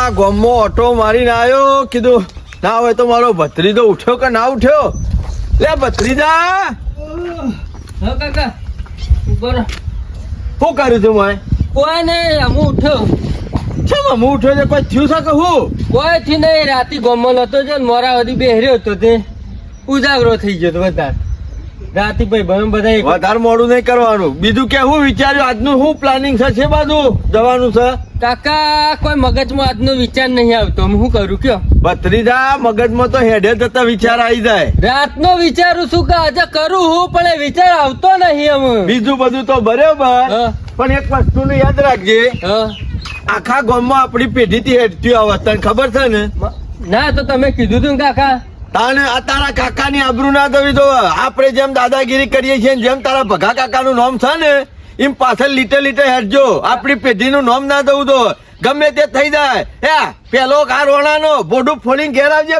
આ ગામમાં ઓટો મારીને આવ્યો, કીધું ના હોય તો મારો ભત્રીજો ઉઠ્યો કે ના ઉઠ્યો. લે ભત્રીજા. હા કાકા બરો શું કર્યું તું મેં? કોઈ નહીં, હું ઉઠ્યો. કેમ હું ઉઠ્યો છે? કોઈ થયું છે કે હું? કોઈ થી નહીં, રાતી ગોમલ હતો છે મોરા સુધી બેહર્યો હતો, તે ઉજાગરો થઈ ગયો વધારે રાતી. ભાઈ બનો બધા વધારે મોડું નહીં કરવાનું. બીજું કે હું વિચાર્યું આજનું શું પ્લાનિંગ છે બાજુ જવાનું છે? કાકા કોઈ મગજમાં આજનો વિચાર નહીં આવતો, હું શું કરું કયો? ભત્રીજા મગજમાં તો હેડે જતા વિચાર આવી જાય. રાતનો વિચારું છું કે આજે કરું હું, પણ એ વિચાર આવતો નહીં. અમે બીજું બધું તો બરાબર, પણ એક વસ્તુ યાદ રાખજે, આખા ગામમાં આપણી પેઢી થી હેડતી આવે, તને ખબર છે ને? ના તો તમે કીધું તું કાકા. તાને આ તારા કાકા ની આબરૂ ના દવી દો. આપણે જેમ દાદાગીરી કરીએ છીએ, જેમ તારા ભગા કાકા નું નામ છે ને એમ પાછળ લીટે લીટે હેડજો. આપણી પેઢી નું નામ ના દઉં તો ગમે તે થઈ જાય. હે પેલો કાર વણાનો બોડું ફોડીને ઘેર આવજે.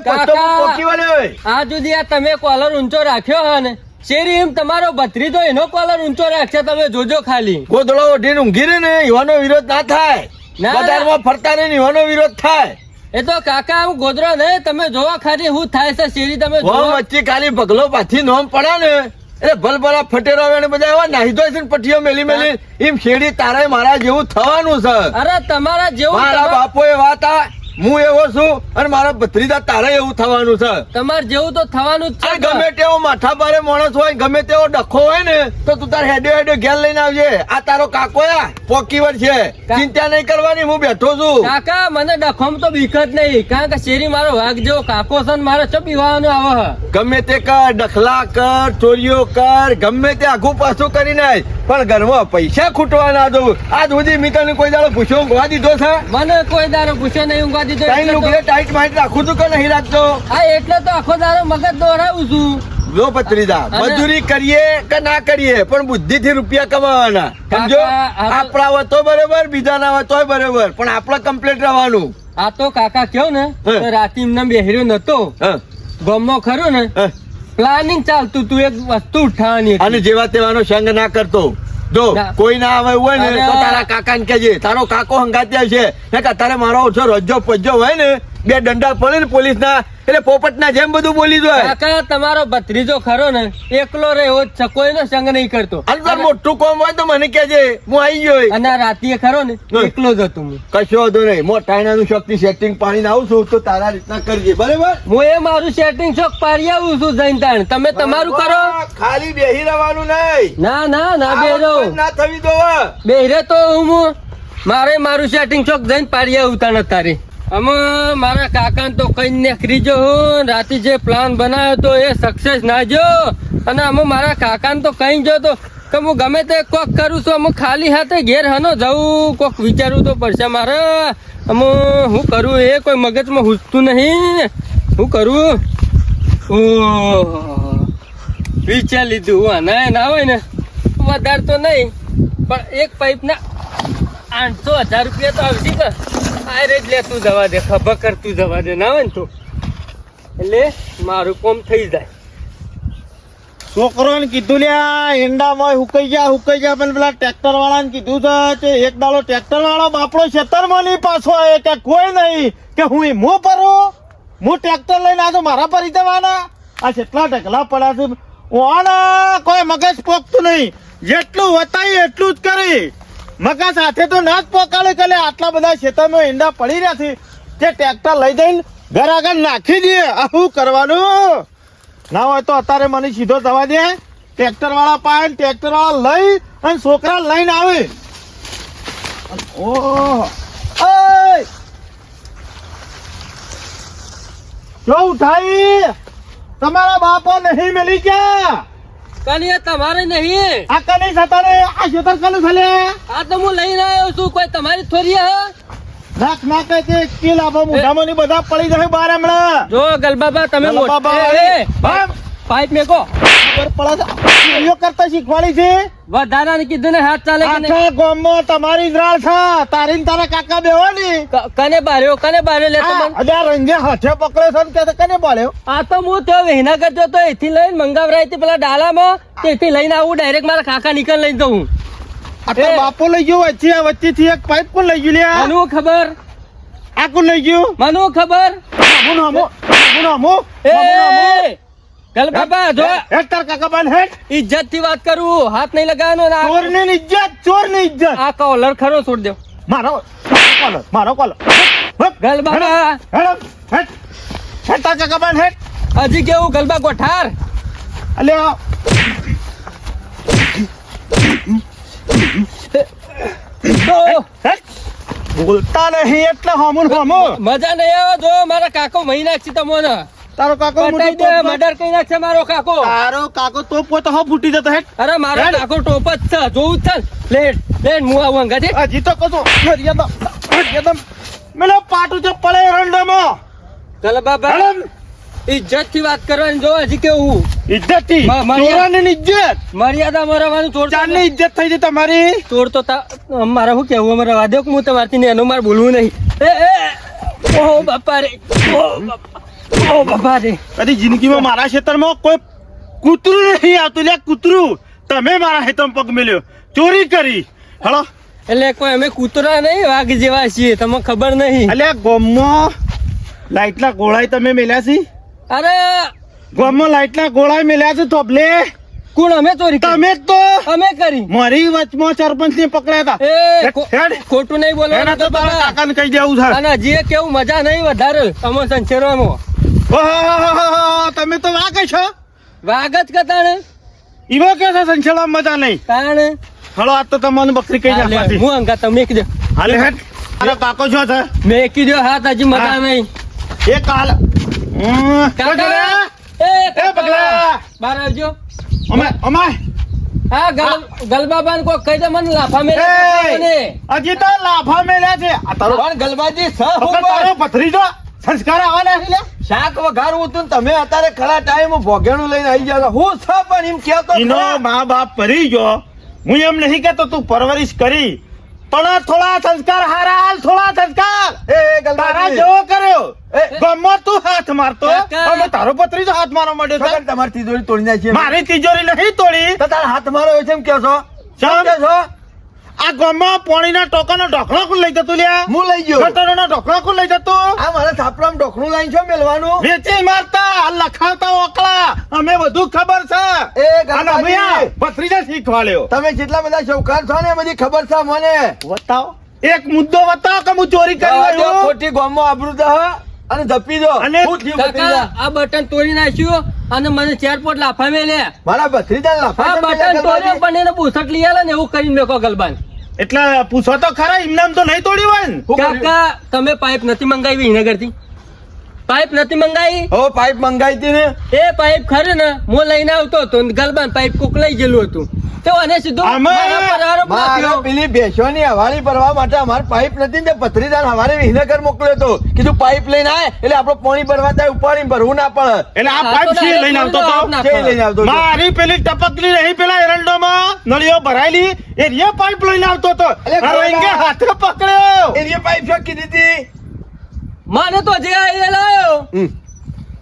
આ સુધી આ તમે કોલર ઊંચો રાખ્યો હે ને શેરી, એમ તમારો ભત્રીજો એનો કોલર ઊંચો રાખશે, તમે જોજો ખાલી. ગોદડો ઓઢીને ઊંઘી રે ને એવાનો વિરોધ ના થાય. બજારમાં ફરતા ને એવાનો વિરોધ થાય. એ તો કાકા હું ગોદરો નહીં, તમે જોવા ખાલી હું થાય છે શેરી, તમે વચ્ચે ખાલી ભગલો પાછી નોમ પડે ને એટલે ભલભલા ફટેરો આવે ને બધા એવા નાહી દો છે પઠીઓ મેલી મેલી. એમ શેરી તારે મારા જેવું થવાનું છે. અરે તમારા જેવું મારા બાપો એ વાત આ, હું એવો છું અને મારા ભત્રીજા તારે એવું થવાનું છે. તમારે જેવું તો થવાનું જ છે. ગમે તેવો માથા ભારે માણસ હોય, ગમે તેવો ડખો હોય ને તો તું તાર હેડે હેડે ઘેર લઈને આવજે. આ તારો કાકો પોકીવર છે, ચિંતા નહીં કરવાની, હું બેઠો છું. કાકા મને ડખોમ તો બીક જ નહીં, કારણ કે શેરી મારો વાઘ જેવો કાકો છે, મારે ચો પીવાનું આવે. ગમે તે કર, ડખલા કર, ચોરીઓ કર, ગમે તે આઘું પાછું કરી નાખ, પણ ઘરમાં પૈસા ખૂટવા ના દઉં. આજ સુધી મેં તને કોઈ દાડો પૂછ્યો ઊંઘવા દીધો છે? મને કોઈ દાડો પૂછ્યો નહીં ઊંઘવા દીધો. ટાઈટ માઇટ રાખું છું કે નહીં રાખતો? હા એટલે તો આખો દાડો મગજ દોડાવું છું. જો ભત્રીજા, મજૂરી કરીએ કે ના કરીએ પણ બુદ્ધિ થી રૂપિયા કમાવાના, સમજો? આપણા હોય તો બરોબર, બીજા ના હોય તોય બરોબર, પણ આપડે કમ્પ્લીટ રહેવાનું. આ તો કાકા કેવું ને રાતે એમને બેહર્યો નતો ગમો ખરું ને, પ્લાનિંગ ચાલતું તું એક વસ્તુ ઉઠાવવાની, અને જેવા તેવાનો સંગ ના કરતો. જો કોઈ ના આવે હોય ને તો તારા કાકા ને કહેજે, તારો કાકો હંગાત્યા છે. તારે મારો ઓછો રજો પજો હોય ને, બે દંડા પડે ને પોલીસ ના, એટલે પોપટ ના જેમ બધું બોલી દો. કાકા તમારો ભત્રીજો ખરો ને એકલો રહ્યો જ છે, કોઈનો સંગ નહીં કરતો. અંદર મોટું કામ હોય તો મને કહેજે, હું આવી ગયો. અને રાતે ખરો ને એકલો જ હતો હું. કશો વાંધો નહીં, મોટા નું શક્તિ સેટિંગ પાડીને આવું છું તો તારા રીતના કરજે, બરાબર? હું એ મારું સેટિંગ શોખ પાડી આવું છું જઈને તાણ. તમે તમારું કરો, ખાલી બેહી રહેવાનું નહીં. ના ના ના બેહરો ના થવી દો. બેહરે તો હું મારે મારું સેટિંગ શોખ જઈને પાડી આવું તાણ. તારે અમે મારા કાકા તો કઈ નીકળી જો, રાતે જે પ્લાન બનાવ્યો તો એ સક્સેસ ના જો, અને અમે મારા કાકા તો કઈ જો તો કે હું ગમે તે કોક કરું છું, અમે ખાલી હાથે ઘેર હનો જવું, કોક વિચારવું તો પડશે મારે. અમે હું કરું એ કોઈ મગજમાં હુસતું નહીં, હું કરું વિચાર લીધું. ના ના હોય ને વધારે તો નહીં, પણ એક પાઇપ ના 800,000 રૂપિયા તો આવશે કે આરે જ લે, તું જવા દે, ખબર કર તું જવા દે, ના હોય ને તો એટલે મારું કોમ થઈ જાય. છોકરો ને કીધું લ્યા ઈંડામાં હુકાઈ જા, પણ પેલા ટ્રેક્ટર વાળા ને કીધું છે એક દાડો ટ્રેક્ટર વાળો બાપડો ખેતરમાં નહીં પાછો આવે કે કોઈ નહીં કે હું ભરું, હું ટ્રેક્ટર લઈને આ તો મારા પર જવાના. આ કેટલા ઢગલા પડ્યા છે, ઓના કોઈ મગજ પોકતું નહીં, જેટલું વતાય એટલું જ કરી. મગજ સાથે તો ના જ પોકાડે કે આટલા બધા ખેતરમાં ઈંડા પડી રહ્યા છે, તે ટ્રેક્ટર લઈ જઈને ઘર આગળ નાખી દઈએ. આ શું કરવાનું? ના હોય તો અત્યારે મને સીધો જવા દે, ટ્રેક્ટર વાળા પાસે ટ્રેક્ટર વાળા લઈ અને છોકરા લઈને આવે. ઓહ જો ઉઠાઈ, તમારા બાપો નહીં મળી ગયા? કની તમારે નહીં, આ કની સતારે આ ખેતર કનું ચાલે? આ તો હું લઈને આવ્યો છું, કોઈ તમારી થોડી હે? નાખ નાખ કે સ્કીલ આપો, મોઢામાં ની બધા પડી જશે બહાર હમણાં. જો ગલબાબા તમે પાઇપ મેકો કરતા શીખવાડી છે. વધારાને કીધું ને હાથ ચાલે કે આખા ગામમાં તમારી રાળ છે, તારી ને તારા કાકા બેવાની. કને બાર્યો લે તમને રંગે હાથે પકડે છે કે કને બાળ્યો? આ તો હું તો વહેના કરતો તો એથી લઈને મંગાવરાય હતી પેલા ડાલામાં, તેથી લઈને આવું ડાયરેક્ટ મારા કાકા નીકળ લઈ જવું. બાપો લઈ ગયો વચ્ચે થી એક પાઇપ કોણ લઈ ગયું? આનું ખબર આ કોણ લઈ ગયું મને ખબર એ ગલ બાબા જો હેડ તાર કાકા બાન હેડ ઇજ્જત થી વાત કરું હાથ નહીં લગાવવાનો ને ચોર ની ઇજ્જત આ કોલર ખરો છોડ દો મારો કોલર ગલ બાબા હેડ તાર કાકા બાન હેડ હજી કેવું ગલબા ગોઠાર અલ્યા હેડ બોલતા નહીં એટલે હમુન હમો મજા નહીં આવે જો મારા કાકો મહી નાખશે તમને તારો કાકો પટાઈ દે મર્ડર કરી નાખશે મારો કાકો તારો કાકો તો પોતે હો ફૂટી જતો હેડ અરે મારો હેડ. કાકો ટોપ જ છે જોવું જ છે લેટ હું આવું અંગાથી હજી તો કશું મર્યાદા મેલો પાટું છે પડે રંડામાં ગલ બાબા ઇજ્જત થી વાત કરવાની જો હજી કેવું ઇજ્જત થી મર્યાદા. ચોરાની ઇજ્જત મર્યાદા મરવાનું ચોર ચાલની ઇજ્જત થઈ ગઈ તમારી ચોર તો મારા શું કેવું અમારે વાદ્યો કે હું તમારથી ને એનું મારે બોલવું નહીં ઓહો બાપા રે ઓહો બાપા રે કદી જિંદગીમાં મારા ખેતરમાં કોઈ કૂતરું નહીં આવતું લે કૂતરું તમે મારા ખેતરમાં પગ મેલ્યો ચોરી કરી હળો એટલે કોઈ અમે કૂતરા નહીં વાઘ જેવા છીએ તમને ખબર નહીં અલ્યા ગોમમાં લાઈટના ગોળાઈ તમે મેલ્યા છે અરે ગોમમાં લાઈટના ગોળાઈ મેલ્યા છે તોબલે કોણ અમે ચોરી કરી? તમે તો અમે કરી મારી વચમાં સરપંચ ને પકડ્યા એ હતા હેડ. ખોટું નહીં એના બોલવાનું તો તારા કાકાને કહી દેવું છે અને હજી કેવું મજા નહીં વધારે અમો સંચેરવામાં ઓહો, તમે તો વાગે છો વાઘ જ કતાણે ઈવો કે છે સંછેડા મજા નહીં તાણે હળો આ તો તમને બકરી કહી નાખવાથી હું અંગા તમે એક દે હાલે હેડ તારો કાકો છો છે મેં એકી દો હાથ હજી મજા હા. નહીં એ કાલ કાકા એ પગલા બાર આવજો અમાય હા ગલબાબાન કોઈ કહી દે મને લાફા મેરે હજી તો લાફા મેલ્યા છે આ તારો પણ ગલબાજી તારો ભત્રીજો સંસ્કાર આવવાના છે લે શાક વઘારવું હતું ને તમે અત્યારે ખરા ટાઈમ ભોગેણું લઈને આવી ગયા હું છ પણ એમ કહેતો એનો મા બાપ પરી ગયો હું એમ નહીં કહેતો તું પરવરિશ કરી પણ થોડા સંસ્કાર હારા હાલ થોડા સંસ્કાર એ તારા ગલબાજી જેવો કર્યો એ, ગમો તું હાથ મારતો કાકા. પણ તારો ભત્રીજો હાથ મારવા માંડ્યો છે છગન તમારી તિજોરી તોડી નાખી એમ. મારી તિજોરી નહીં તોડી તો તારા હાથ મારો હોય છે એમ કહો છો શેમ? કેમ કહો છો આ ગમમાં પાણીના ટોકાનો ઢોકળો કોણ લઈ જતું લ્યા હું લઈ ગયો ગટરનો ઢોકળો કોણ લઈ જતું આ મારા થાપડામાં ઢોકણું લાઈન છો મેલવાનું વેચી મારતા લખાવતા ઓકળા અમે બધું ખબર છે એ અને ગલબાજી, ભૈયા ભત્રીજા શીખવાડ્યો તમે જેટલા બધા શૌકાર છો ને એ બધી ખબર છે મને બતાવો એક મુદ્દો બતાવો કે હું ચોરી કરી જવા દો, આવ્યો ખોટી ગોમમાં આબરૂ દહ અને ધપી દો અને શું થયું કાકા ભત્રીજા? આ બટન તોડી નાખ્યું અને મને ચાર પોટ લાફા મેલે મારા ભત્રીજાને લાફા આ કેમ બટન મેલ્યા તોડ્યો ગલબાજી? પણ એને બુસટ લઈ આલે ને એવું કરીને મેકો ગલબાન એટલે પૂછો તો ખરા ઇમનામ તો નહીં તોડી હોય ને શું કર્યું? કાકા તમે પાઇપ નથી મંગાવી વિનેગરથી પાઇપ નથી મંગાવી હવે પાઇપ મંગાઈ હતી ને એ પાઇપ ખરે ને હું લઈને આવતો હતો ને ગલબાન પાઇપ કોક લઈ ગયેલું હતું તો અને સીધું આમાં મારા પર આરોપ મારા નાખ્યો. પેલી ભેંસોની હવાળી ભરવા માટે અમારે પાઇપ નથી ને ભત્રીજાને હવારે વિનેગર મોકલ્યો હતો કીધું પાઇપ લઈને આય એટલે આપણે પાણી ભરવા જાય ઉપાડીને ભરવું ના પડે એટલે આ આ પાઇપ તો છે direct લઈને આવતો આપ તો નાખો. છે લઈને આવતો હતો. મારી પેલી ટપકલી નહીં પેલા એરંડોમાં નળીઓ ભરાયેલી એ રિયા પાઇપ લઈને આવતો તો અલે રોઈંગે હાથે પકડ્યો એ જે પાઇપ ફેંકી દીધી મને તો જે આ એ લાયો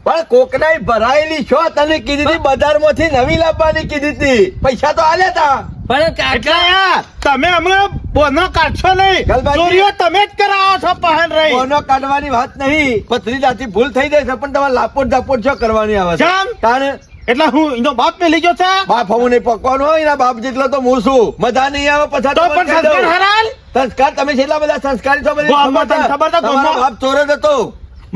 પણ કોકનાઈ ભરાયેલી છો તને કીધી હતી બજારમાંથી નવી લાવવાની કીધી હતી પૈસા તો આલ્યા તા પણ એટલે કાકા આ તમે હમણાં બોનો કાઢશો નહીં ગલબાજી. ચોરીઓ તમે જ કરાવો છો પહાણ રહી બોનો કાઢવાની વાત નહીં ભત્રીજાથી ભૂલ થઈ જાય છે પણ તમારે લાપોટ ઝાપોટ છો કરવાની આવે છે કેમ? તાણે એટલે હું એનો બાપ મેલી ગયો છે બાપ હું નહીં પકવાનું હોય એના બાપ જેટલો તો હું છું મજા નહીં આવે પછી તો પણ સંસ્કાર હરાલ સંસ્કાર તમે છેલ્લા બધા સંસ્કારી છો બધી ગોમાં ખબર છે. તને ખબર છે, તમારો ગોમાં? બાપ ચોર જ હતો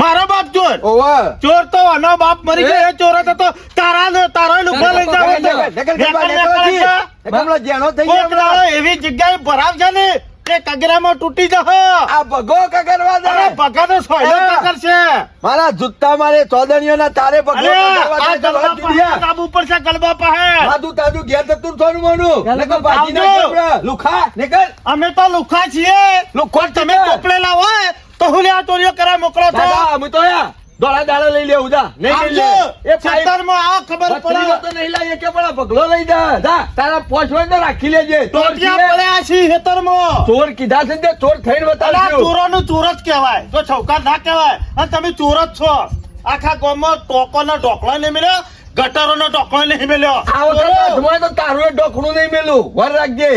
મારો બાપ ચોર ઓવા ચોર તો આનો બાપ મરી ગયો એ ચોર હતો તારો લુખો લઈ જાવ નકલ કરવા નીકળો છી. હમણાં જેનો થઈ ગયો હમણાં. એવી જગ્યાએ ભરાવશે ને તે કગરામાં તૂટી જશે આ ભગો કગરવા દે. અરે ભગા તો સોયલો હા. કગરશે મારા જુત્તા મારે ચોદણીઓના તારે ભગો અરે કગરવા આ દે તો વાત ગલબા પાસે દીધી. કાબુ ઉપર છે ગલબા પાસે તાજું તાજું ઘેર જતું થોડું મોનું ગલબા નકર ભાજી આવજો. નાખે આપણે. લુખા નીકળ અમે તો લુખા છીએ લુખો જ તમે નીકળ. ચોપડેલા હોય તો હું લે આ ચોરીઓ કરા મોકલો છો દાદા અમે તો યા દોડા દાડા લઈ લેવું જા નહીં લઈ લે આવજો એ પાઇપ ખેતરમાં આ ખબર ભત્રીજો પડે તો નહીં લાવીએ કે પેલા પગલો લઈ જા જા તારા પોચ હોય ને રાખી લેજે ચોર ટોટિયા છીએ. પડ્યા છે ખેતરમાં ચોર કીધા છે ને તે ચોર થઈને અલા બતાવજો ચોરોનું ચોર જ કહેવાય જો છૌકાર ના કહેવાય અને તમે ચોર જ છો આખા ગામમાં ટોકોનો ઢોકળો નહીં મળ્યો ગટરોનો ઢોકળો નહીં મળ્યો આ વખત હાથમાં તો તારું એ ડોકણું નહીં મેલું વર રાખજે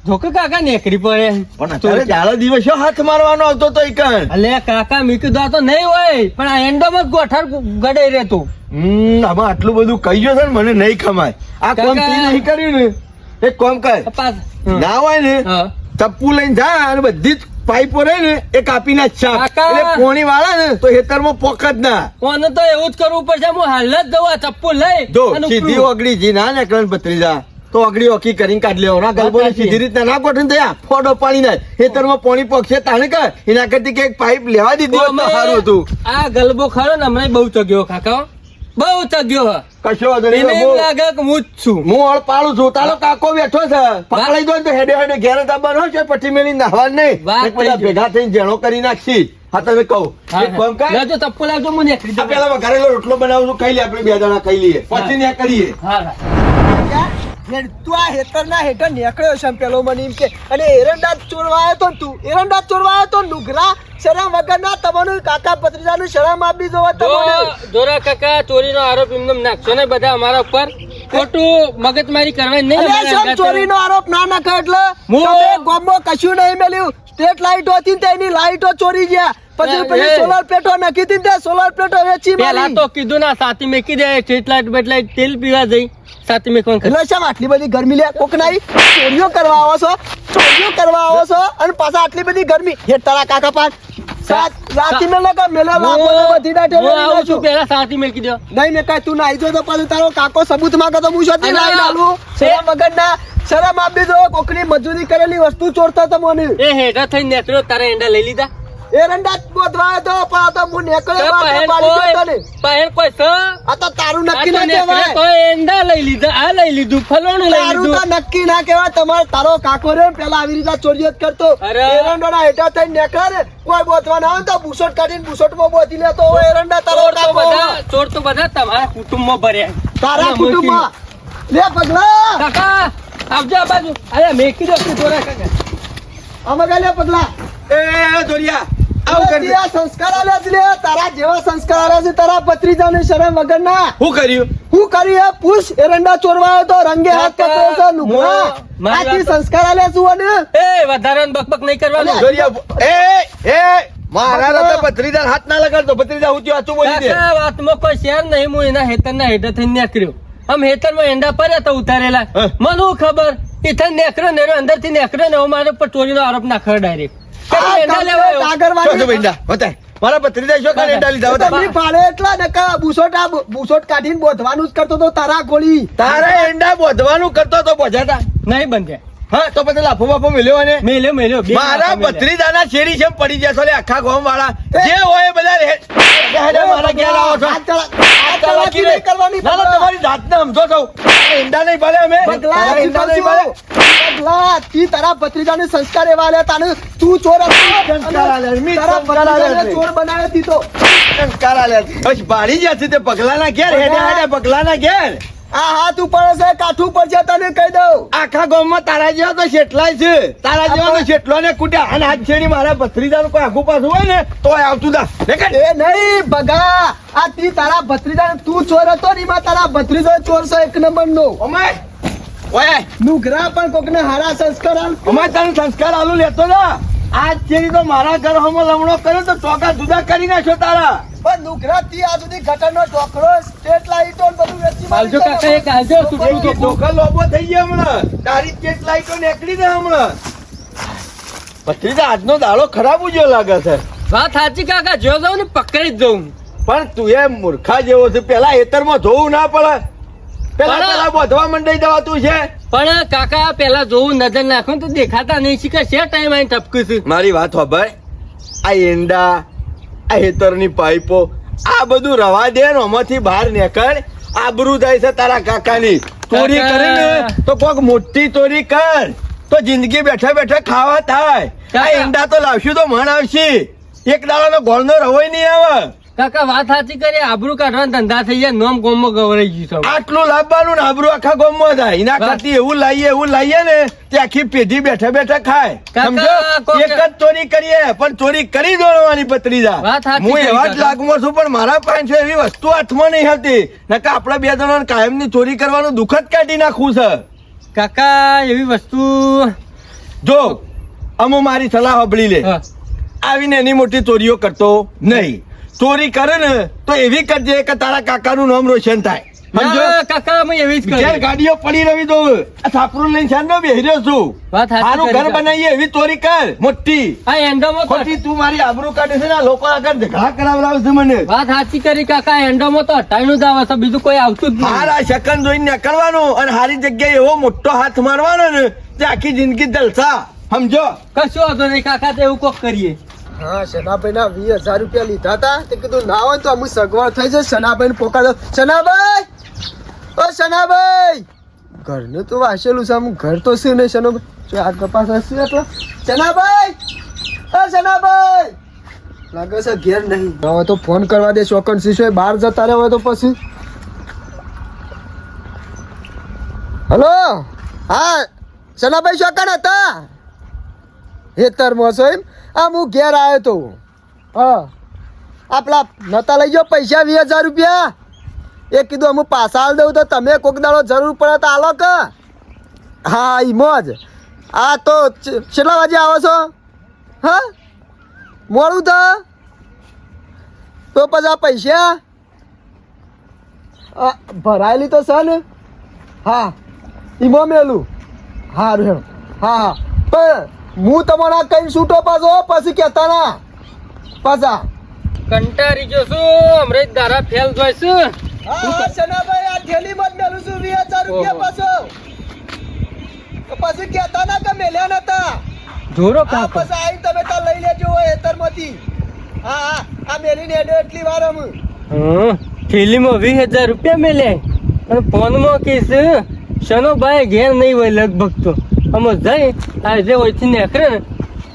ધોકે કાકા નેકરી પડે પણ અત્યારે ચાલો દિવસો હાથ મારવાનો આવતો તો ઈકણ. અલે કાકા મેં કીધું આ તો નહીં હોય પણ આ એન્ડોમાં જ ગોઠર ગડાઈ રહેતું. આમાં આટલું બધું કહી ગયો છે ને મને નહીં ખમાય. આ કામ કાકા. તે નહીં કર્યું ને એક કામ કર, ના હોય ને હા. ચપ્પુ લઈને જા અને બધી જ પાઇપો રહે ને એ કાપી નાખ સાફ. કાકા. એટલે પોણી વાળા ને તો હેતરમાં પોક જ ના. કોને તો એવું જ કરવું પડશે હું હાલ જ જવું આ ચપ્પુ લઈ જો અને સીધી ઉપડું. ઓગળી જી ના ને કરણ ભત્રીજા તો ઓગળી ઓકી કરીને કાઢ લેવો ના ગલબો સાચી. સીધી રીતના ના ગોઠવીને થયા ફોડો પાણી ના હેતરમાં પોણી પોકશે તાણે કર એના કરતી કે એક પાઇપ લેવા દીધી હોત તો અમે સારું હતું. આ ગલબો ખરો ને હમણાં બહુ ચગ્યો કાકા બહુ ચગ્યો હે. કશો વાંધો નહીં. એને એમ લાગે કે હું જ છું. હું હળ પાડું છું તારો કાકો બેઠો છે પકડાઈ દો ને તો હેડે હેડે ઘેર દાબાનો છે પછી મેલી નાહવા નહીં વાત એક બધા થઈ ગઈ. ભેગા થઈને જેણો કરી નાખશી. હા તમે કહું એક કામ કર, લેજો ચપ્પુ લાવજો હું નેકરી આ દઉં. પેલા વઘારેલો રોટલો બનાવું છું ખાઈ લે આપણે બે જણા ખાઈ લઈએ પછી ને કરીએ. હા હા. તું આ હેતરના હેઠળ નીકળ્યો છે પેલો મને એમ કે અને એરંડા ચોરવા આવ્યો તો ને તું એરંડા ચોરવા આવ્યો તો નુગરા શરમ વગરના તમારું કાકા ભત્રીજાનું શરમ આપી જોવા તમને જોરા કાકા ચોરીનો આરોપ એમને નાખશો ને બધા અમારા ઉપર ખોટું મગજમારી કરવાની નહીં અલ્યા અમારા શેમ ચોરીનો આરોપ ના નાખો એટલે હું- તમે ગામમાં કશું નહીં મેલ્યું સ્ટ્રીટ લાઈટો હતી ને તેની લાઈટો ચોરી ગયા પછી એ- પેલી સોલાર પ્લેટો નાખી હતી ને તે સોલાર પ્લેટો વેચી પેલા મારી તો કીધું ના સાથી મેકી દે સ્ટ્રીટ લાઈટ બેટલાઈટ તેલ પીવા જઈ સાથી મેકવાનું એટલે શેમ આટલી બધી ગરમી લે કોક નાઈ ચોરીઓ કરવા આવો છો ચોરીઓ કરવા આવો છો અને પાછા આટલી બધી ગરમી હે તારા કાકા પાસ રાતી મેલે કા મેલે લાખો બધી દાટે હું આવું છું પેલા સાથી મેકી દો નહીં મેં કાંઈ તું નાઈ જો તો પાછું તારો કાકો સબૂત માંગે તો હું શોધી અલા, લાવી લાલું શરમ વગરના શરમ આપી દો કોકની મજૂરી કરેલી વસ્તુ ચોરતા તો મને એ હેઠા થઈને નીકળ્યો તારા એંડા લઈ લીધા એરંડા જ બોધવાયો તો પણ આ તો હું નીકળ્યો બાટો પાડી ગયો તને. પહેલ કોઈ સ આ તો તારું નક્કી ના કહેવાય તો એંડા લઈ લીધા આ લઈ લીધું ફલોણું લઈ તારું તો લીધું નક્કી ના કહેવાય તમારો તારો કાકો રે પેલા આવી રીતના ચોરીઓ જ કરતો અરે. એરંડાના હેઠા થઈને નીકળે ને કોઈ બોધવા ના આવે ને તો બુસોટ કાઢીને બુસોટમાં બોધી લેતો હોય એરંડા તારો ચોર તો કાકો બધા તમારા કુટુંબમાં ભર્યા તારા અને કુટુંબમાં લે પગલા કાકા આવજો આ બાજુ અરે મેકી દો તું જોરા કાકા આમાં લે પગલા એ દોરિયા આવું અરે કરી તે આ સંસ્કાર આલ્યા છે લે, તારા જેવા સંસ્કાર આલ્યા છે તારા ભત્રીજાને શરમ વગરના. શું કર્યું હું કર્યું એ પૂછ એરંડા ચોરવા આવ્યો તો રંગે હાથ પકડ્યો છે નુગરા. મારી આથી વાત- સંસ્કાર આલ્યા છું અને એ વધારાનું બકબક નહીં કરવાનું દોરિયા મારા રાતે ભત્રીજા હાથ ના લગાડતો ભત્રીજા હું આચું બોલી દે કાકા વાતમાં કોઈ શેર નહીં હું એના હેતરના હેઠે થઈને નીકળ્યો આમ હેતરમાં એંડા પડ્યા તો ઉતારેલા હા. મને હું ખબર ઇથન નેકરો ને અંદર થી નેકરો ને હું મારા પર ચોરીનો આરોપ નાખ્યો ડાયરેક્ટ આ એંડા કામનો લેવાયો ડાગરવાળી- શું છે બેંડા બતાય મારા ભત્રીજા શું કરે એંડા લીધા બતાય. તમને ફાળે એટલા નકા બુસોટ આ બુસોટ કાઢીને બોધવાનું જ કરતો તો તારા ગોળી. તારે એંડા બોધવાનું કરતો તો બોજાતા નહીં બંધ્યા હા તો પછી લાફો બાફો મેલ્યો અને મેલ્યો મેલ્યો બે મારા માથા મેલ્યા. ભત્રીજાના શેરી છે પડી જશો લે આખા ગામ વાળા જે હોય એ બધા મારા ઘેર આવો છો હાથ ચલાકી નહીં કરવાની ના, ના, પગલા. તમારી જાતને સમજો છો એંડા નહીં ભલે અમે પગલા, તારા એંડા નહીં ભલે પગલા, તી તારા ભત્રીજાને સંસ્કાર એવા આલ્યા તાને તું ચોર હતો. સંસ્કાર આલ્યા, મી તારા સંસ્કાર આલ્યા ભત્રીજાને છે. ચોર બનાવ્યો તી તો. સંસ્કાર આલ્યા. બસ ભાળી જશે તે પગલાના ઘેર હેડે હેડે પગલાના ઘેર આ હાથ ઉપર છે કાઠું પર છે તને કહી દઉં. આખા ગામમાં તારા જેવા તો શેટલાય છે તારા જેવા તો શેટલો ને કુટ્યા અને હાથ છેડી મારા ભત્રીજાનું કોઈ આગુ પાછું હોય ને તો આવતું દા દેખાય? એ નહીં ભગા આ તી તારા ભત્રીજાને તું ચોર હતો ને એમાં તારા ભત્રીજો ચોર છે એક નંબરનો. ઓમાય ઓય નુગરા પણ કોકને હારા સંસ્કાર આલ. ઓમાય તને સંસ્કાર આલુ લેતો ના આજ છેડી તો મારા ઘર હમો લમણો કર્યો તો ચોકા જુદા કરી નાખ્યો તારા પણ નુગરા તી આ સુધી ગટરનો ઢોકળો સ્ટ્રીટ લાઈટો ને બધું વેચી હાલજો કાકા એક હાલજો સુટલું એક ધોકા લોબો થઈ ગયા હમણાં તારી ચેટ લાઈટો નીકળી દે હમણાં ભત્રીજા આજનો દાડો ખરાબ ઉજ્યો લાગે છે વાત સાચી કાકા જો જાઉં ને પકડી જ જાઉં પણ તું એ મૂર્ખા જેવો છે પેલા હેતરમાં જોવું ના પડે પેલા પણ- પેલા બોધવા મંડાઈ જવાતું છે પણ કાકા પેલા જોવું નજર નાખું તો દેખાતા નહીં શીખે છે ટાઈમ આઈને ટપકું છું મારી વાત હોભળ આ એંડા આ હેતરની પાઇપો આ બધું રવા દે ને આમાંથી બહાર નીકળ આબરૂ જાય છે તારા કાકાની ચોરી કાકા. કરે ને તો કોક મોટી ચોરી કર તો જિંદગી બેઠા બેઠા ખાવા થાય આ કાકા. એંડા તો લાવશું તો મણ આવશે એક દાડાનો ગોળનો રવોય નહીં આવે કાકા વાત સાચી કરી આબરૂ કાઢવાના ધંધા થઈ ગયા નોમ ગોમમાં ગવરાઈ ગયું છે આટલું લાવવાનું ને આબરૂ આખા ગામમાં થાય એના કરતી એવું લાવીએ ને તે આખી પેઢી બેઠા બેઠા ખાય કાકા, સમજો કોક- એક જ ચોરી કરીએ પણ ચોરી કરી દોડવાની ભત્રીજા વાત સાચી હું કરી, એવા જ કાકા. લાગમાં છું પણ મારા પાસે એવી વસ્તુ હાથમાં નહીં હતી નકા આપડા બે જણા કાયમની ચોરી કરવાનું દુઃખ જ કાઢી નાખવું છે કાકા એવી વસ્તુ જો અમો મારી સલાહ સાંભળી લે. હા. આવીને એની મોટી ચોરીઓ કરતો નહીં. ચોરી કરે ને તો એવી કરજે કે તારા કાકાનું નામ રોશન થાય. સમજો? ના, કાકા અમે એવી જ ઘેર કરી. ગાડીઓ પડી રહી દો. આ સાપરું લઈને શાનનો બેહી રહ્યો છું. વાત સાચી સારું કરી ઘર કાકા. બનાવીએ એવી ચોરી કર મોટી. આ એન્ડોમાં તો ખોટી તું મારી આબરૂ કાઢે છે ને આ લોકો આગળ ઝઘડા કરાવડાવે છે મને. વાત સાચી કરી કાકા, એન્ડોમાં તો 98 જ આવે છે, બીજું કોઈ આવતું જ નહીં. હારા સેકન્ડ જોઈને નીકળવાનું અને હારી જગ્યાએ એવો મોટો હાથ મારવાનો ને તે આખી જિંદગી જલસા. સમજો? કશું વાંધો નહીં કાકા, તો એવું કોક કરીએ. હા શનાભાઈ ના 20,000 રૂપિયા લીધા હતા તે કીધું ના હોય તો અમુક સગવડ થઈ જાય. શનાભાઈ ને પોકાર દો. શનાભાઈ, ઓ શનાભાઈ, ઘરનું તો વાંચેલું છે, અમુક ઘર તો છે ને શનાભાઈ. જો આગળ પાછળ છે એટલે શનાભાઈ, ઓ શનાભાઈ, લાગે છે ઘેર નહીં. હવે તો ફોન કરવા દે. ચોકન શીશો બહાર જતા રહે હોય તો પછી. હલો, હા શનાભાઈ ચોકન હતા હેતરમાં છો એમ? આ હું ઘેર આવ્યો તો. હા આ પેલા નતા લઈ ગયો પૈસા 20,000 રૂપિયા. એ કીધું હું પાછા આલ દઉં તો તમે કોક દાડો જરૂર પડે તો આલો કે. હા ઈમો જ. આ તો કેટલા વાગે આવો છો? હા મોડું તો પછી આ પૈસા ભરાયેલી તો છે ને? હા ઈમો મેલું. હારું હેડો. હા હા પણ હું તમારા કઈ છૂટો પાછો પછી કહેતા ના પાછા. કંટાળી જો છું, અમરેજ દારા ફેલ જોઈશું. હા શનાભાઈ આ થેલીમાં જ મેલું છું 20,000 રૂપિયા પાછો. તો પછી કહેતા ના કે મેલ્યા નતા. જોરો હા કાકા. પછી આવીને તમે તાર લઈ લેજો હેતરમાંથી. હા હા આ મેલીને હેડો એટલી વાર અમે. થેલીમાં 20,000 રૂપિયા મેલ્યા અને ફોનમાં કહીશ શનો ભાઈ ઘેર નહીં હોય લગભગ તો અમે જઈ આજે ઓયથી નીકળે ને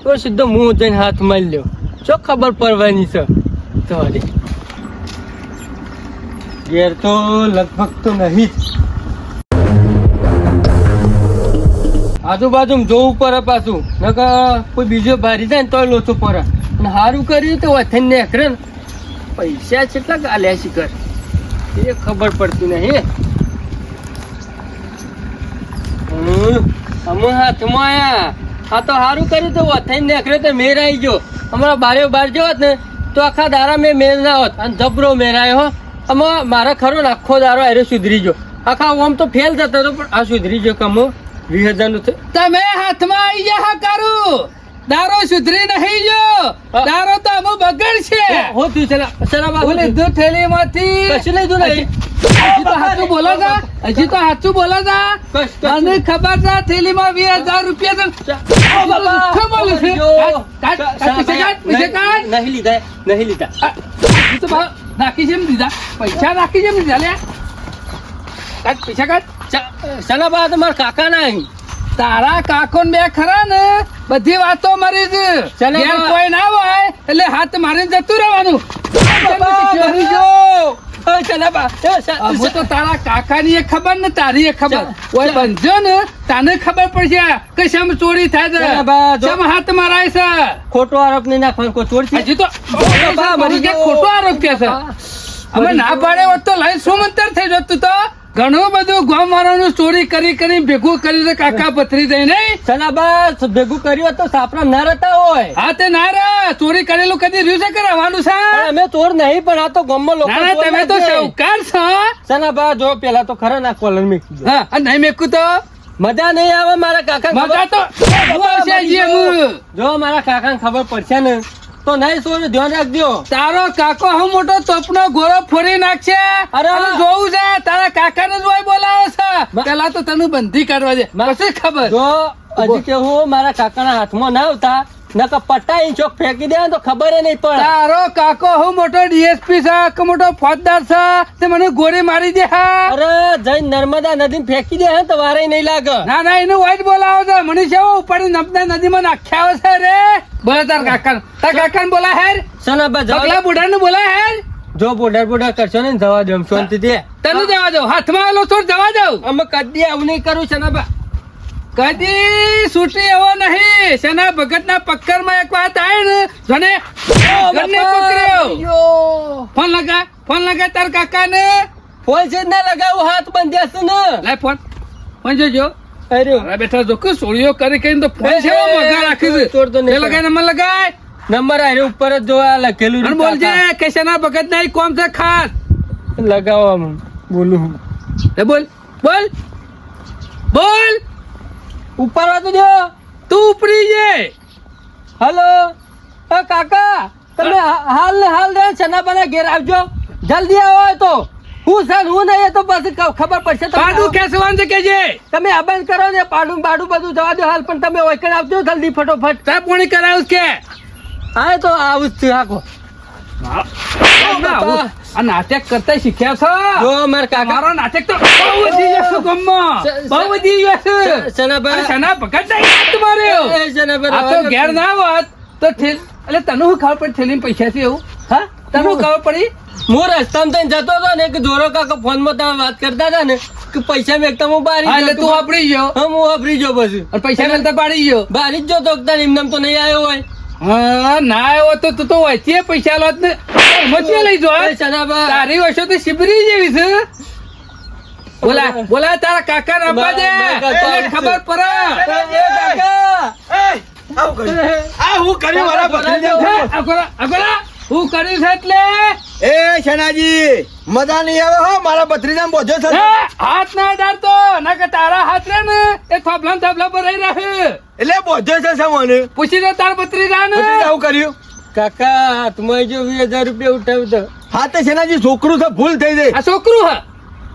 તો સીધો મું જઈને હાથ મારી લ્યો. શું ખબર પડવાની છે તમારી? ઘેર તો લગભગ તો નહીં જ. આજુબાજુ જોવું પડે પાછું, નકર કોઈ બીજો ભારી જાય ને તોય લોચો પડે. અને સારું કર્યું તો વથન નીકળે ને પૈસા કેટલા ગાલ્યા શીખર એ ખબર પડતી નહીં. અમે હાથમાં આયા. આ તો સારું કર્યું તો વથન નીકળ્યો તો મેર આવી ગયો. અમારા બારે બાર જવત ને તો આખા દારા મેં મેર ના હોત અને જબરો મેરાયો હો. આમાં મારા ખરો ને આખો દારો આરે સુધરી ગયો. આખા ઓમ તો ફેલ જતો હતો પણ આ સુધરી ગયો કે અમો 20,000 નું થયું. તમે હાથમાં આવી ગયા કરું દારો સુધરી નહીં જો દારો તો અમુ બગડ છે. હો તું ચલા હું લીધું થેલીમાંથી. કશું લીધું નહીં. હજી તો સાચું બોલો છો? હજી તો સાચું બોલો છો? મને ખબર છે થેલીમાં 20,000 રૂપિયા છે. શું બોલું છું? કાઢ, પૈસા કાઢ, પૈસા કાઢ. નહીં લીધા, નહીં લીધા. હજી તો રાખી છે એમ દીધા પૈસા રાખી છે એમ દીધા લે. કાઢ, પૈસા કાઢ. સના બા તો મારા કાકા ના અહીં. તારા કાકો બે ખરા ને બધી વાતો મારી છે. ચાલો ઘેર બા. કોઈ ના હોય એટલે હાથ મારીને જતું રહેવાનું. મરી જો. ચલા બા. હવે તો તારા કાકાની એ ખબર ને તારી એ ખબર ઓય બંધ્યો ને તને ખબર પડશે કે શેમ ચોરી થાય ચાલો બા, છે, જો. શેમ હાથ મરાય છે. ખોટો આરોપ નહીં નાખવાનો, કોઈ ચોર છે. હજી તો બા, મરી કે ગયો. ખોટો આરોપ કે છે. અમે ના પાડે હોત તો લઈ શું મંતર થઈ જતું તો ઘણું બધું ગામ વાળાનું ચોરી કરી કરી ભેગું કરીને કાકા પથરી જાય નહીં. સના બા ભેગું કર્યું હોત તો સાપરા ના રહેતા હોય. હા તે ના રે ચોરી કરેલું કદી રહ્યું છે કે રહેવાનું છે? પણ અમે ચોર નહીં, પણ આ તો ગામમાં લોકો ના ના ચોર તમે તો જ છે. સાવકાર છો. સના બા જો પેલા તો ખરા ના કોલર મેકી દો. હા અને નહીં મેકું તો મજા નહીં આવે મારા કાકા. મજા તો આવશે હજી એમ. જો મારા કાકા ખબર પડશે ને તો નહીં ચોર, ધ્યાન રાખજો. તારો કાકો હું મોટો તોપનો ગોળો ફોડી નાખશે. અરે. અને જોવું છે તારા કાકાને જ ઓય બોલાવો છે. પેલા તો તને બંધી કાઢવા દે પછી ખબર. જો હજી કેવું મારા કાકાના હાથમાં ના આવતા નકર પટ્ટા ઇંચ ચોક ફેંકી દે તો ખબર નહીં પડે. તારો કાકો હું મોટો ડીએસપી છે કે મોટો ફોજદાર છે તે મને ગોળી મારી દે. હા અરે જઈને નર્મદા નદી ફેંકી દે તો વારે નહીં લાગે. ના ના એનું વાઈટ બોલાવો છે. મને છે ઉપાડી નર્મદા નદીમાં નાખ્યા છે રે. બોલે તાર કાકાને બોલા હેર. સના બા જવા પગલા દો. બુઢાને બોલા હેર. જો બોર્ડર કરશો ને જવા દો શાંતિ દે. તને જવા દઉં હાથમાં આવેલો છોડ જવા દઉં. અમે કદી આવું નહીં કરું સના બા. કદી છૂટી એવો નહીં. સેના ભગત ના પક્કર માં એક વાત આવી ને જોને ઘરને પકડ્યો. ફોન લગા તાર કાકા ને. ફોન છે ના લગાવું હાથ બંધ્યા છે ને. લાય ફોન જોજો. અરે અરે બેઠા જો કે સોળીઓ કરી કરીને તો ફોન છે મગા રાખી દે તોડ તો નહીં. એ લગાય નંબર લગાય નંબર આર્યો ઉપર જ જોવા લખેલું અને બોલજે કેશના ભગત ના કોમ છે ખાસ લગાવવામાં બોલું એ બોલ બોલ બોલ ઉપર વાતો જો. તું ઉપરી જે હલો કાકા તમે હાલ ને હાલ રે સનાબાના ઘેર આવજો જલ્દી આવો તો હું છે ને હું નહીં એ તો પછી ખબર પડશે તમને. પાડું કેસવાન છે કેજે તમે અબંધ કરો ને પાડું બાડું બધું જવા દો હાલ પણ તમે ઓયકણ આવજો જલ્દી ફટોફટ. ચા પાણી કરાવું કે હા તો આવું જ છે આખો. આ નાટક કરતા શીખ્યા છો જો મારા કાકા મારો નાટક તો બહુ વધી જશે ગમમાં બહુ વધી જશે સનાબા સના ભગત નહીં હાથ માર્યો એ સનાબા આ તો ઘેર ના હોત તો એટલે તને હું ખબર પડી થેલી પૈસા છે એવું હા તને હું ખબર પડી હું રસ્તામાં થઈને જતો હતો ને કે જોરો કાકા ફોન માં તમે વાત કરતા હતા ને કે પૈસા મેકતા હું બારી હા એટલે તું વાપરી ગયો હા હું વાપરી ગયો પછી અને પૈસા મેલતા પાડી ગયો બારી જ જોતો એમને તો નહીં આવ્યો હોય. હા ના આવ્યો તો તું તો વચ્ચે પૈસા લોત ને મચી લઈ જો એ સનાબા તારી વર્ષો તો શિબરી જેવી છે બોલા બોલા તારા કાકા ને આપવા દે તને ખબર પડે એ કાકા આવું કર્યું. આ હું કર્યું મારા ભત્રીજા? અગોરા હું કર્યું છે એટલે એ શનાજી મજા નહીં આવે હો મારા ભત્રીજા બોજો છે એ, હાથ ના અડાડતો ના કે તારા હાથ રે ને એ થોભલા ને થોભલા પર રહી રહે એટલે બોજો છે મને પૂછી દે તાર ભત્રીજા ને ભત્રીજા આવું કર્યું કાકા હાથમાં જો 20,000 રૂપિયા ઉઠાવ્યો તો હા તો શનાજી છોકરું છે ભૂલ થઈ ગઈ આ છોકરું હા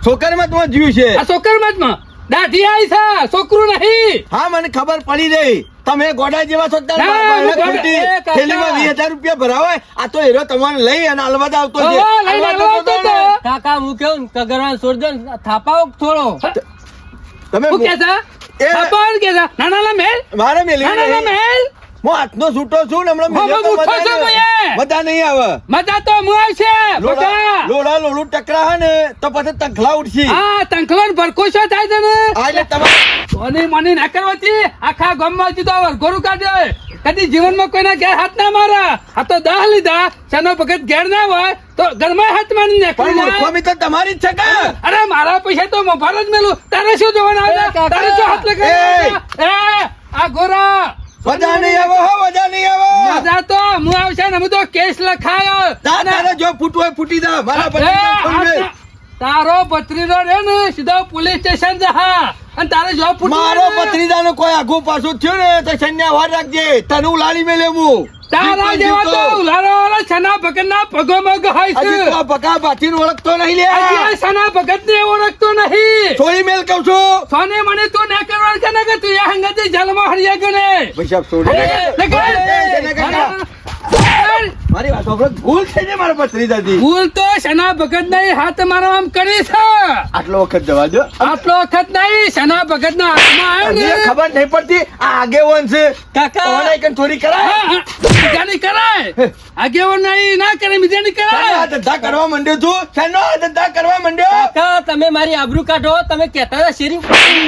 છોકરામાં તમારે જીવ છે આ છોકર માં દાઢી આવી છે છોકરું નહીં હા મને ખબર પડી ગઈ તમે ગોડા જેવા છો તાર ના, બાપાને હું ગોડા- ખોટી એ કાકા. થેલીમાં 20,000 રૂપિયા ભરાવાય આ તો હેરો તમારે લઈ અને અલવદ આવતો છે હા, લઈને અલવદ આવતો આવતો તો. ને. કાકા હું કેવું ને કગરવાન છોડજો ને થાપાઓ થોડો તમે હું કે છે એ- થાપાણ કે છે નાના મેલ મારે મેલી નાના મેલ હું હાથનો છૂટો છું ને હમણાં હું મિલ્યો તો ઉઠો મજા છું નહીં. મેં. મજા નહીં આવે મજા તો હું આવશે બધા લોડા લોડું ટકરા હે ને તો પછી તંખલા ઉઠશી હા તંખલો ભરકો શું થાય છે ને આ એટલે તમારે સોની મની ના કરવાથી આખા ગામમાં હજી તો વરઘોડું કાઢે કદી જીવનમાં કોઈના ઘેર હાથ ના મારા આ તો દાહ લીધા સનો ભગત ઘેર ના હોય તો ઘરમાં હાથ મારી પણ નાખી મૂર્ખોમી તો તમારી જ છે કે અરે મારા પૈસા તો મફત જ મેલું તારે શું જોવાના એ આવે કાકા. તારે શું હાથ લગાવ્યા એ આ ગોરા મજા નહીં આવે હો મજા નહીં આવે મજા તો હું આવશે ને હું તો કેસ લખાયો તારે જો ફૂટવું હોય ફૂટી જા મારા એ, ભત્રીજા ફોન લે. તારો ભત્રીજો રે ને સીધો પોલીસ સ્ટેશન જા અને તારે જો મારો ભત્રીજાનો કોઈ આઘું પાછું થયું ને તો સૈન્ય વાર રાખજે તને હું લાડી મેલે હું તારા જેવા તો ઉલારો વાળા છના ભગત ના પગો મગ હોય છે હજી તો આ બકા બાચીને ઓળખતો નહીં લે હજી આ છના ભગત ને ઓળખતો નહીં છોડી મેલ કહું છું સોને મને તું ના કરવાનું કે ના કે તું યા હંગાતે જલમાં હરિયા ગણે પૈસા છોડી મારી વાત સાંભળો. ભૂલ થઈ જાય મારા ભત્રીજાથી ભૂલ તો છના ભગત નહીં હાથ મારો આમ કરી છે આટલો વખત જવા દો આટલો વખત નહીં છના ભગત ના હાથમાં આવ્યો હજી ને ખબર નહીં પડતી આ આગેવાન છે કાકા ઓને કઈ થોડી કરાય હા, હા, બીજાની કરાય આગેવાન નહીં ના કરે બીજાની શાનો કરાય આ ધંધા કરવા માંડ્યો તું શાનો આ ધંધા કરવા માંડ્યો કાકા તમે મારી આબરૂ કાઢો તમે કહેતા હતા શેરી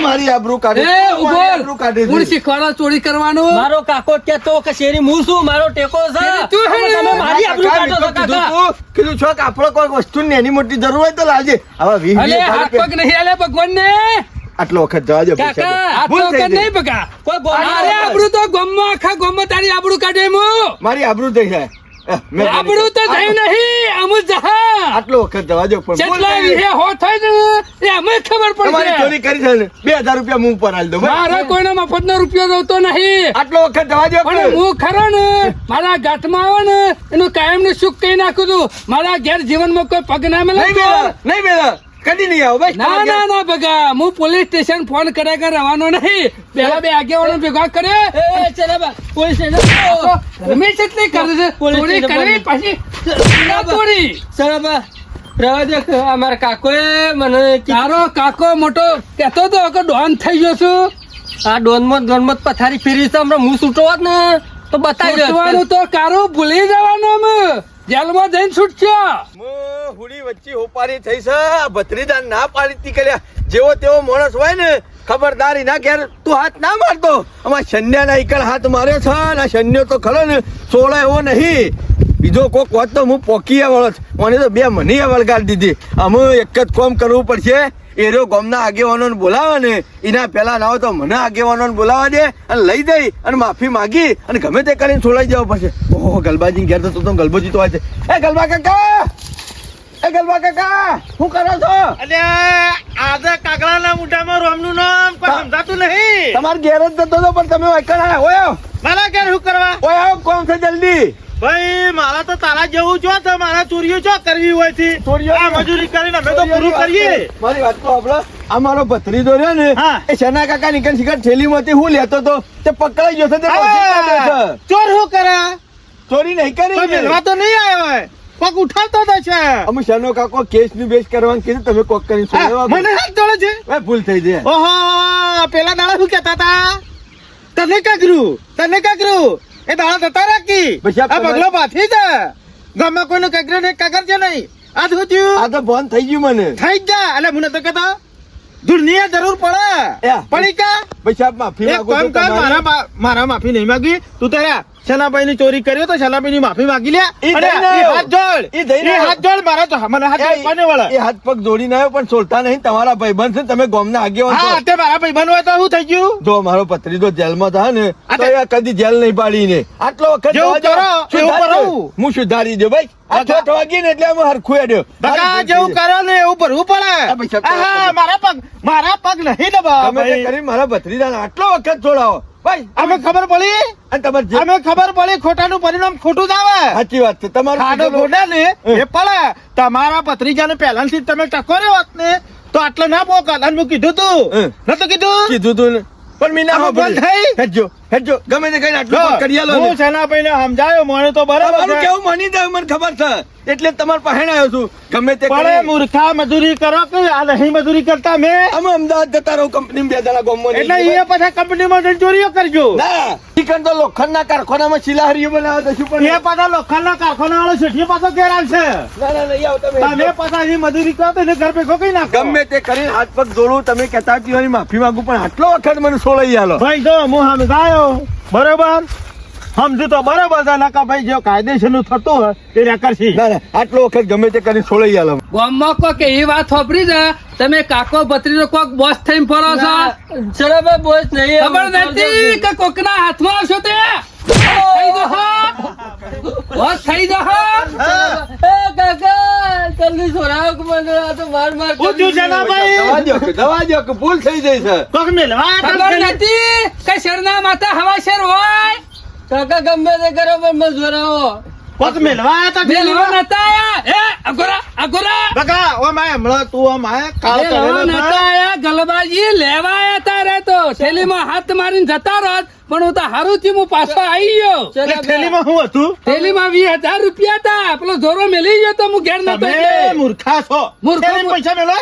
મારી આબરૂ કાઢે એ મારી આબરૂ કાઢે ઉભો છે. હું શીખવાડા ચોરી કરવાનું મારો કાકો કહેતો કે શેરી હું છું મારો ટેકો છે તું હે ને? તમે મારી આબરૂ કાકા, કાઢો છો કીધું કાકા તું, કીધું છો કે આપણે કોઈ વસ્તુ નાની મોટી જરૂર હોય તો લાવજે હવે 20,000 અલે હાથ પગ નહીં આલે ભગવાન ને આટલો વખત જવા દો પૈસા કાકા, દે. હાથ ભૂલ પગ થઈ ગઈ. નહીં ભગા કોઈ ગોળા અરે આબરૂ તો ગમમાં આખા ગમમાં તારી આબરૂ કાઢે હું મારી આબરૂ થઈ જાય મેં આબરૂ તો થઈ નહીં આમ જહા આટલો વખત જવા દો પણ ભૂલ જેટલા થઈ ગઈ. વિહે હો થાય ને એ અમે ખબર તમારી પડશે ચોરી કરી છે ને 2,000 રૂપિયા મું પર આલી દો બસ. મારા કોઈના મફતનો રૂપિયો જોતો નહીં આટલો વખત જવા દો પણ હું ખરો ને મારા ગાંઠમાં આવે ને એનું કાયમ નું સુખ કહી નાખું છું મારા ઘેર જીવનમાં કોઈ પગ ના મળે નહીં મેળા નહીં મેળા કદી નહીં આવો બસ ના ના ના ભગા હું પોલીસ સ્ટેશન ફોન કર્યા કર રવાનો નહીં પેલા બે આગેવાનો ભેગા કરે એ ચલાબા પોલીસ સ્ટેશન રમેશ એટલે કરે છે પોલીસ ચોરી સ્ટેશન કરવી પછી ના ચોરી ચલાબા રવા દે અમારા કાકોએ મને તારો કાકો મોટો કેતો તો કે ડોન થઈ ગયો છું આ ડોનમાં પથારી ફેરી છે હમણાં હું છૂટો હોત ને તો બતાવી છૂટવાનું તો કારું ભૂલી જવાનું અમે જેલમાં જઈને છૂટશો હું હુડી વચ્ચે હોપારી થઈ છે આ ભત્રીજા ના પાડી કર્યા જેવો તેવો માણસ હોય ને ખબરદારી ના ઘેર તું હાથ ના મારતો અમાર શન્યા ના ઈકડ હાથ માર્યો છે ને આ શન્યો તો ખરો ને સોળો એવો નહીં બીજો કોક હોત તો હું પોકી વાળો મને તો બે મને વળગાડી દીધી અમે એક જ કામ કરવું પડશે એરો ગામના આગેવાનોને બોલાવે ને એના પેલા ના હોય તો મને આગેવાનોને બોલાવા દે અને લઈ જઈ અને માફી માંગી અને ગમે તે કરીને છોડાઈ જવા પછી ઓહો ગલબાજી ઘેર તો તું ગલબોજી તો હોય છે. એ ગલબા કાકા, એ ગલબા કાકા, શું કરો છો? અલ્યા આજે કાગડાના મોઢામાં રોમનું નામ કોઈ સમજાતું નહીં. તમારે ઘેર જ જતો હતો પણ તમે વાયકણ આયા ઓયો મારા ઘેર શું કરવા? ઓય આવો કોમ છે જલ્દી. ભાઈ મારા તો તારા જેવું છો તો મારા ચોરીઓ ચો કરવી હોય થી ચોરીઓ આ મજૂરી કરીને અમે તો પૂરું કરીએ. મારી વાત તો આપણો આ મારો ભત્રીજો રહ્યો ને હા. એ શેના કાકા નીકળ શિખર થેલીમાંથી હું લેતો તો તે પકડાઈ ગયો છે તે પછી કાઢે છે. ચોર શું કરે? ચોરી નહીં કોઈ કરી મેળવા તો નહીં આવ્યો હોય, કોક ઉઠાવતો તો છે. અમે શેનો કાકો કેસ ની બેસ કરવાનું કીધું તમે કોક કરીને હા, છોડવા મને હાથ જોડે છે. એ ભૂલ થઈ જાય. ઓહો પેલા દાડા શું કેતા હતા? તને કાગરું એ દાડા થતા રાખી પછી આ આ પગલો પાછી છે ગામમાં કોઈનું કાગરું ને કાગર છે નહીં. આ શું થયું? આ તો ફોન થઈ ગયું મને. થઈ જ જા. એટલે મને તો કહેતા દુનિયા જરૂર પડે યા. પડી કા પછી આપ માફી એક માંગો કામ તો કર તમારી. મારા માફી નહીં માંગી તું તારા શેનાભાઈ ની ચોરી કર્યો તો શેનાભાઈ ની માફી માંગી લે. ઈ અને દઈને ઈ આવ્યો. હાથ જોડ ઈ દઈને ઈ આવ્યો. હાથ જોડ મારા તો મને હાથ જોડ કોને વળે? એ હાથ પગ જોડીને આવ્યો પણ છોડતા નહીં. તમારા ભાઈબંધ છે તમે ગામના આગેવાન છો. હા તે મારા ભાઈ બનવા તો શું થઈ ગયું? જો મારો પત્રીજો જેલમાં થાય ને આ તો એ કદી જેલ નહીં પાડીને આટલો વખત જેવું જવા દો. કરો, એવું સુધારી કરાવું. દો. હું સુધારી દઉં ભાઈ. આ બકા. છોટ વાગી ને એટલે અમે હરખું હેડ્યો. બકા જેવું કરો ને એવું ભરવું આ ભાઈ પડે. શબ્દ આહા, મારા પગ નહીં દબા તમે તે કરી મારા ભત્રીજાને આટલો વખત છોડાવો ભાઈ. અમે ખબર પડી અને તમારે જે અમે ખબર પડી ખોટાનું પરિણામ ખોટું જ આવે. સાચી વાત છે તમારું ખાડો કીધેલું. ગોડા ને એ પડે. તમારા ભત્રીજાને પહેલાથી તમે ટકોર્યો હોત ને તો આટલો ના પોકત. અને મેં કીધું તું નતું કીધું? કીધું તું ને પણ મીના આમાં બંધ સાંભળ્યું. થઈ? હેડજો ગમે તે કઈ આટલું પણ કરી આલો ને. હું સેનાભાઈને સમજાયો મને તો બરાબર તમારું છે. કેવું માની જાય મને ખબર છે એટલે જ તમારા પાસે આવ્યો છું. ગમે તે પણ કરી. મૂર્ખા મજૂરી કરો કે આ નહીં મજૂરી કરતા મેં? અમે અમદાવાદ જતા રહો કંપની બે દાડા ગામમાં નહીં એટલે ગયો. એ પાછા કંપનીમાં જઈને ચોરીઓ કરજો. ના ઠીકન તો લોખંડના કારખાનામાં શિલાહારીઓ બનાવે તો શું પણ એ પાછા લોખંડના કારખાના વાળો શેઠી પાછો ઘેર આવશે. ના ના નહીં આવો તમે. તમે પાછા એ મજૂરી કરો તો એને ઘર ભેગો કઈ નાખો. ગમે તે કરીને હાથ પગ જોડું તમે કહેતા પીવાની માફી માંગુ પણ આટલો વખત મને છોડાઈ આલો. ભાઈ જો હું સમજાયો બરોબર સમજુ તો બરોબર છે નકા ભાઈ જો કાયદેસર નું થતું હોય એ રેકરશી. ના ના આટલો વખત ગમે તે કરીને છોડાઈ આલો. ગામમાં કોક એવી વાત સાંભળી છે તમે કાકો ભત્રીજો કોક બોસ થઈને ફરો છો શરાબા બોસ નહીં ખબર નથી કે કોકના હાથમાં આવશો તે થઈ જશો. બોસ થઈ જશો. એ કાકા જલ્દી છોડાવો કે મને આ તો માર પૂછ્યું છે ના ભાઈ? દવા દો કે ભૂલ થઈ જાય છે. કોક મેલવા ખબર નથી કે શેરના માથા હવા શેર હોય કાકા ગમે તે કરો પણ મને છોડાવો. કોક મેલવા હતા બેલવા નતા આયા. એ અગોરા અગોરા બકા ઓ માય હમણાં તું આમ આય કાળ બેલવા કરેલો નતા છે. આયા ગલબાજી લેવા આયા તારે તો થેલીમાં હાથ મારીને જતા રહત પણ હું તો હારું થયું હું પાછો આવી ગયો. એટલે થેલીમાં શું હતું? થેલીમાં 20,000 રૂપિયા હતા પેલો જોરો મેલી ગયો તો હું ઘેર નતો તમે એટલે. મૂર્ખા છો. મૂર્ખા થેલીમાં પૈસા મેલો?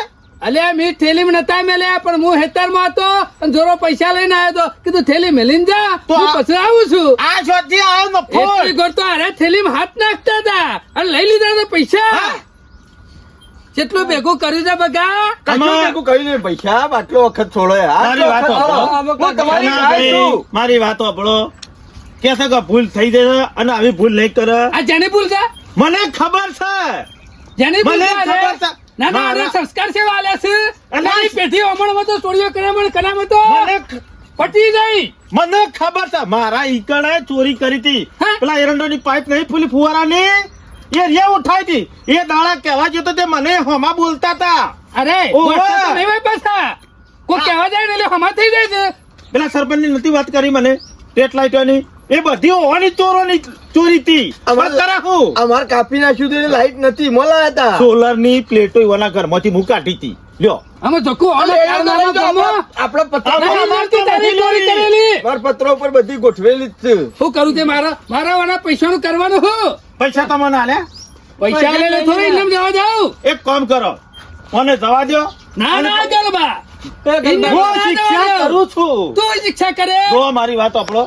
અલ્યા મી થેલીમાં નતા મેલ્યા પણ હું હેતરમાં હતો અને જોરો પૈસા લઈને આવ્યો તો કીધું થેલી મેલીને જા તો હું આ- પછી આવું છું. આ શોધથી આવ્યો એટલી નફોડ. ઘર તો અરે થેલીમાં હાથ નાખતા હતા અને લઈ લીધા હતા પૈસા. હા. કેટલું ભેગું કર્યું છે બગા કશું તમે- ભેગું કર્યું નહીં પૈસા આટલો વખત છોડો મારી વાત સાંભળો. હું તમારી ના ગાય ભાઈ, છું. મારી વાત સાંભળો. કે છે કે ભૂલ થઈ જશે અને આવી ભૂલ નહીં કરે. આ જેની ભૂલ છે મને ખબર છે. જેની ભૂલ મને છે ખબર અરે? છે. ના ના અરે મારા- સંસ્કાર છે વાલે છે અલા- મારી પેઢી અમણમાં તો ચોરીઓ કર્યામાં કરામાં તો મને ખ- પટી જાય. મને ખબર છે મારા ઈકણે ચોરી કરી હતી. હા? પેલા એરંડોની પાઇપ નહીં ફૂલી ફુવારાની એ રે ઉઠાઈ હતી. એ દાડા કહેવા જતો તે મને હોમાં બોલતા હતા. અરે ઓવે. ગોઠતા તો નહીં હોય પાછા કોઈ કહેવા જાય ને એટલે હમા થઈ જાય છે. પેલા સરપંચની નથી વાત કરી મને સ્ટ્રીટ લાઇટોની એ બધી હોવાની ચોરોની ચોરી હતી. અમારે- વાત કરા હું અમાર કાપી નાખ્યું હતું લાઈટ નથી મોલા હતા. સોલરની પ્લેટો એવાના ઘરમાંથી હું કાઢી હતી. લ્યો અમે જોખું ઓલો કારનામા ગામમાં આપડે પત્રો નહીં મળતી તારી ચોરી કરેલી. મારા પત્રો ઉપર બધી ગોઠવેલી જ છે. શું કરું તે મારા વાળા પૈસાનું કરવાનું હું પૈસા તમને આલ્યા? પૈસા લઈને થોડી ઇનામ જવા જાઉં. એક કામ કરો મને જવા દો. ના ના ગલબા ઇનામ હું ના શિક્ષા જવા દઉં. કરું છું. તું શિક્ષા કરે જો મારી વાત આપણો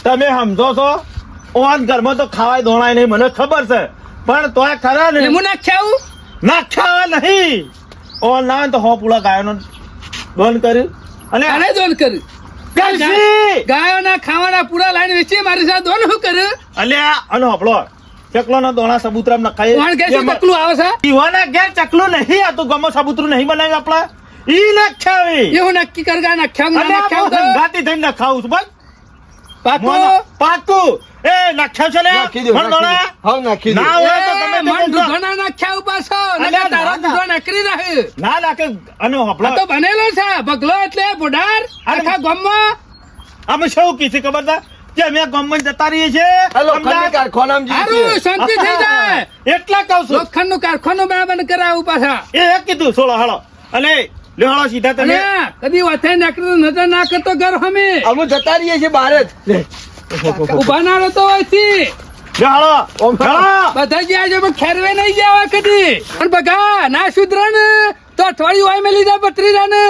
તમે સમજો છો ઓન ઘરમાં તો ખાવાય દોણાય નહીં મને ખબર છે પણ તોય ખરા ને હું નાખ્યા નાખ્યા નહીં. ઓન ના હોય તો હો પૂળા ગાયોનો દોન કર્યું અને આને દોન કર્યું કરશી. ગાયોના ખાવાના પૂરા લાઈન વેચી મારી સાથે દોન શું કર્યું અલ્યા અને હપડો ચકલોના દોણા સબૂતરામ નખાય કોણ કે છે ટકલું આવે છે ઈવાના ઘેર ચકલું નહીં આતું ગમો સબૂતરું નહીં બનાવ્યું આપડા ઈ નખાવી એવું નક્કી કરગા નખ્યામ ના અને નખ્યામ તો ગાતી થઈને નખાવું છું બસ પાકો પાકું એ નખ્યા છે ને નાખી દો, પણ નાખી દો. હા, નાખી દો. ના હોય તો તમે મન તે દૂધો ના નાખ્યા પાછો અલ્યા, તારો ના, ના. દૂધો નકરી રહે ના નાખે અને આ હપલા તો બનેલો છે ભગલો એટલે બુઢાર આખા ગામમાં અમે શું કીધી ખબર છે કે અમે ગામમાં જતા રહીએ છીએ આ લોખંડની કારખાનામાં જઈએ હારું છીએ. શાંતિ થઈ જાય એટલા કહું છું લોખંડ નું કારખાનું બરાબર કરાવું પાછા એ કીધું સોળો હાલો અને લ્યો હાલો સીધા તમે અને કદી વથે નાખતો નજર ના કરતો ઘર અમે અમે જતા રહીએ છીએ બહાર જ લે. ઉભા ના રહેતો હોયથી લ્યો હાલો ઓમ હાલો બધા જ્યાં છે પણ ખેરવે નહીં જવા કદી પણ બગા ના સુધરે ને તો અઠવાડિયું હોય મેં લીધા બત્રીરા ને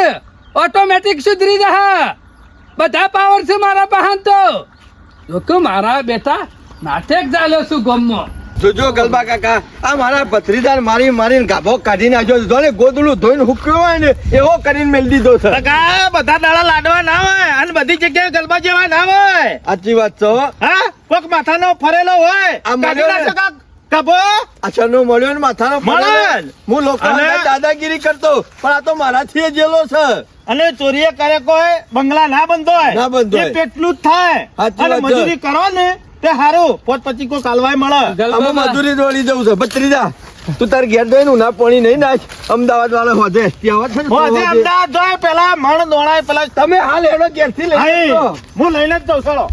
ઓટોમેટિક સુધરી જા બધા પાવર છે મારા પાહન તો લોકો મારા બેટા નાટક ચાલ્યો છું ગામમાં જોજો ગલબા કાકા આ મારા ભત્રીજાને મારી મારીને ગાભો કાઢી નાખ્યો છે. જો ને ગોદડું ધોઈને હુક્યો હોય ને એવો કરીને મેલ દીધો છે. કાકા બધા દાડા લાડવા ના હોય અને બધી જગ્યાએ ગલબા જેવા ના હોય સાચી વાત છે હો. હા કોક માથાનો ફરેલો હોય આ કાઢી મળ્યો ને. નાખો કાક. કબો અછરનો મળ્યો ને માથાનો મળે. ફરેલો. હું લોકો અને- દાદાગીરી કરતો પણ આ તો મારાથી જેલો છે. અને ચોરીએ કરે કોઈ બંગલા ના બંધો હોય ના બંધો હોય. એ પેટલું જ થાય સાચી અને વાત છે. મજૂરી કરો ને તે હારું પોત પછી કોઈ કાલવાય મળે આમાં મજૂરી દોડી જવું છે. ભત્રીજા તું તાર ઘેર દઈ નું ના પાણી નહીં નાખ. અમદાવાદ વાળો હોજે ત્યાં આવે છે ને હોજે હોજે. અમદાવાદ જાય પેલા મણ દોણાય પેલા તમે હાલ એનો ઘેર થી લઈ હાય, જાઓ. હું લઈને જ જાઉં ચાલો